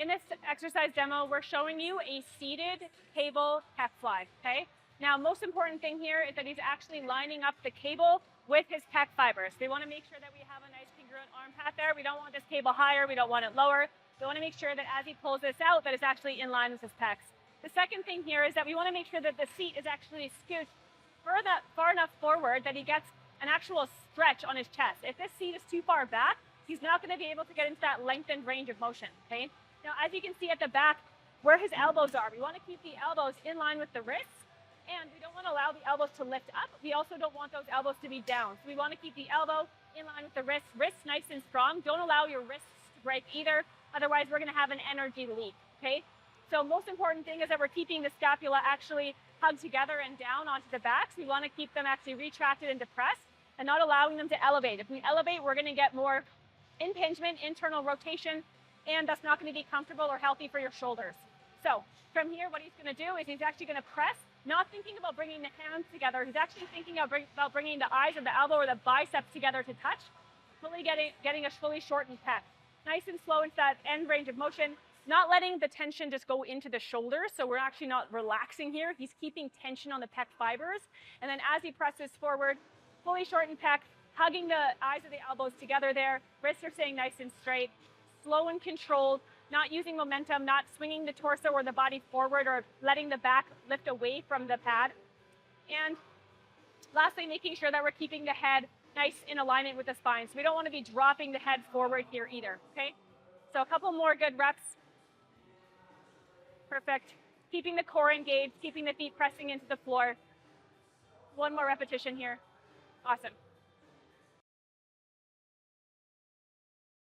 In this exercise demo, we're showing you a seated cable pec fly, okay? Now, most important thing here is that he's actually lining up the cable with his pec fibers. We want to make sure that we have a nice congruent arm path there. We don't want this cable higher, we don't want it lower. We want to make sure that as he pulls this out, that it's actually in line with his pecs. The second thing here is that we want to make sure that the seat is actually scooched far enough forward that he gets an actual stretch on his chest. If this seat is too far back, he's not going to be able to get into that lengthened range of motion, okay? Now, as you can see at the back, where his elbows are, we want to keep the elbows in line with the wrists, and we don't want to allow the elbows to lift up. We also don't want those elbows to be down. So we want to keep the elbow in line with the wrists nice and strong. Don't allow your wrists to break either. Otherwise, we're going to have an energy leak, okay? So most important thing is that we're keeping the scapula actually hugged together and down onto the back. So we want to keep them actually retracted and depressed and not allowing them to elevate. If we elevate, we're going to get more impingement, internal rotation, and that's not going to be comfortable or healthy for your shoulders. So from here, what he's going to do is he's actually going to press, not thinking about bringing the hands together. He's actually thinking about bringing the eyes of the elbow or the biceps together to touch, fully getting a fully shortened pec. Nice and slow into that end range of motion, not letting the tension just go into the shoulders. So we're actually not relaxing here. He's keeping tension on the pec fibers. And then as he presses forward, fully shortened pec, hugging the eyes of the elbows together there. Wrists are staying nice and straight, slow and controlled, not using momentum, not swinging the torso or the body forward or letting the back lift away from the pad. And lastly, making sure that we're keeping the head nice in alignment with the spine. So we don't want to be dropping the head forward here either, okay? So a couple more good reps. Perfect. Keeping the core engaged, keeping the feet pressing into the floor. One more repetition here. Awesome.